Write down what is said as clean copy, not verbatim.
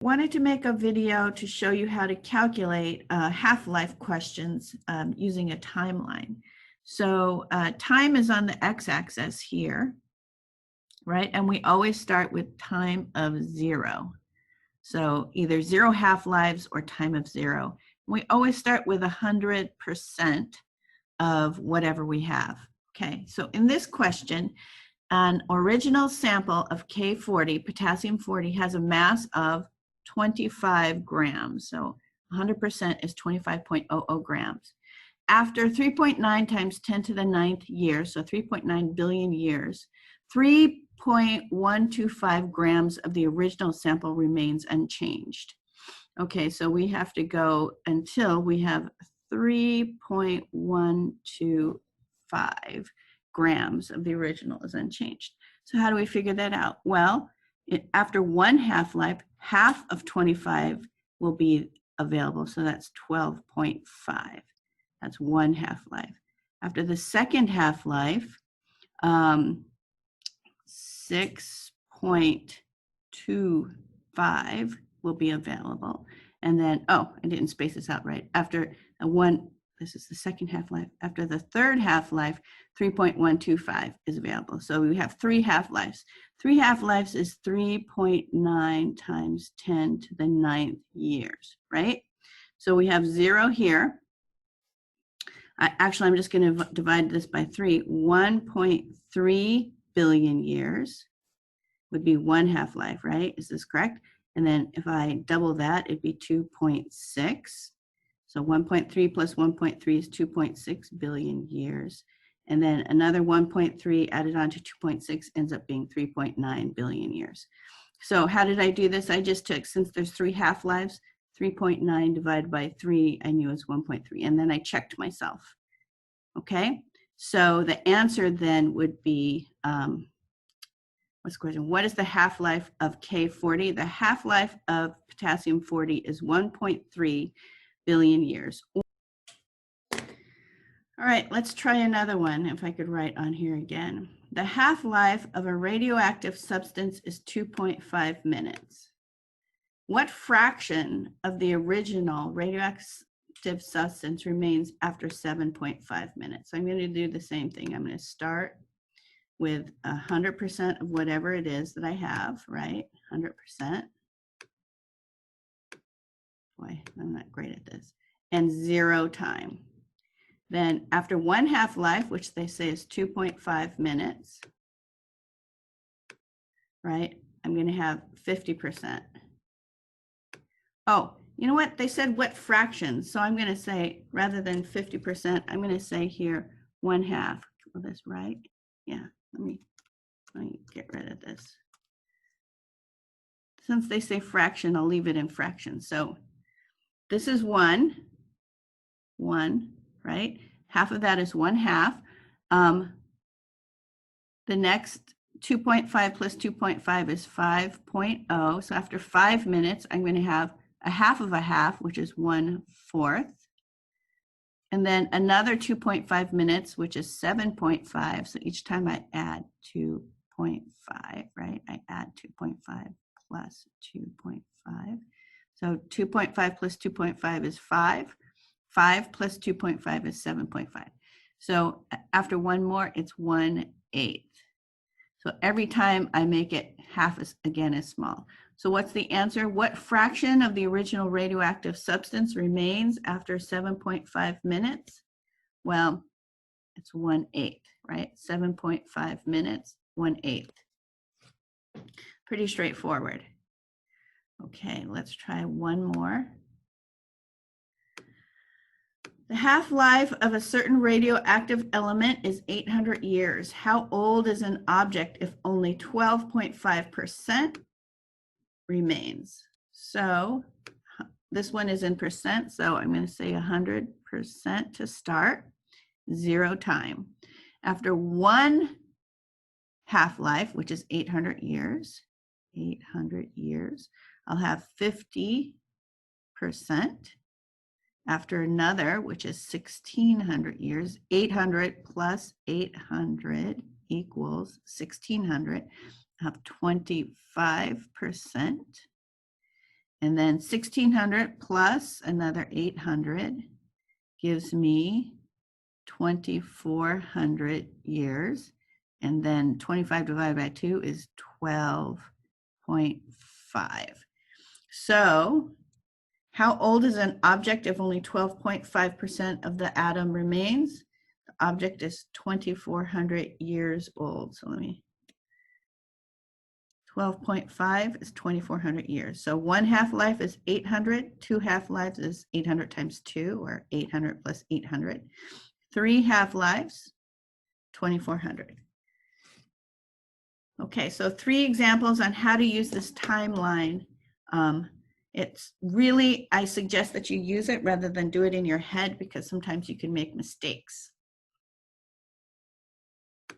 Wanted to make a video to show you how to calculate half-life questions using a timeline. So time is on the x-axis here, right? And we always start with time of 0. So either 0 half-lives or time of 0. We always start with 100% of whatever we have. Okay, so in this question, an original sample of K40, potassium 40, has a mass of 25 grams. So 100% is 25.00 grams. After 3.9 times 10 to the 9th year, so 3.9 billion years, 3.125 grams of the original sample remains unchanged. Okay, so we have to go until we have 3.125 grams of the original is unchanged. So how do we figure that out? Well, after one half-life, half of 25 will be available. So that's 12.5. That's one half-life. After the second half-life, 6.25 will be available. And then, oh, I didn't space this out right. After this is the second half-life. After the third half-life, 3.125 is available. So we have 3 half-lives. 3 half-lives is 3.9 times 10 to the 9th years, right? So we have 0 here. Actually, I'm just going to divide this by 3. 1.3 billion years would be 1 half-life, right? Is this correct? And then if I double that, it'd be 2.6. So 1.3 plus 1.3 is 2.6 billion years. And then another 1.3 added on to 2.6 ends up being 3.9 billion years. So how did I do this? I just took, since there's 3 half-lives, 3.9 divided by 3, I knew was 1.3. And then I checked myself. Okay? So the answer then would be, what's the question? What is the half-life of K40? The half-life of potassium 40 is 1.3 billion years. All right, let's try another one, if I could write on here again. The half-life of a radioactive substance is 2.5 minutes. What fraction of the original radioactive substance remains after 7.5 minutes? So I'm going to do the same thing. I'm going to start with 100% of whatever it is that I have, right? 100%. Boy, I'm not great at this. And 0 time. Then after 1 half-life, which they say is 2.5 minutes, right? I'm going to have 50%. Oh, you know what? They said what fraction. So I'm going to say, rather than 50%, I'm going to say here 1/2. Well, that's right. Yeah, let me get rid of this. Since they say fraction, I'll leave it in fraction. So this is 1, right? Half of that is 1/2. The next 2.5 plus 2.5 is 5.0. So after 5 minutes, I'm going to have a half of a half, which is 1/4. And then another 2.5 minutes, which is 7.5. So each time I add 2.5, right? I add 2.5 plus 2.5. So 2.5 plus 2.5 is 5. 5 plus 2.5 is 7.5. So after one more, it's 1/8. So every time I make it half again is small. So what's the answer? What fraction of the original radioactive substance remains after 7.5 minutes? Well, it's 1/8, right? 7.5 minutes, 1/8. Pretty straightforward. Okay, let's try one more. The half-life of a certain radioactive element is 800 years. How old is an object if only 12.5% remains? So this one is in percent, so I'm going to say 100% to start, 0 time. After 1 half-life, which is 800 years, I'll have 50%. After another, which is 1600 years, 800 plus 800 equals 1600. I have 25%. And then 1600 plus another 800 gives me 2400 years. And then 25 divided by 2 is 12.5. So how old is an object if only 12.5% of the atom remains? The object is 2400 years old. So 12.5 is 2400 years. So 1 half-life is 800, 2 half-lives is 800 times 2, or 800 plus 800. 3 half-lives, 2400. Okay, so 3 examples on how to use this timeline. It's really, I suggest that you use it rather than do it in your head, because sometimes you can make mistakes.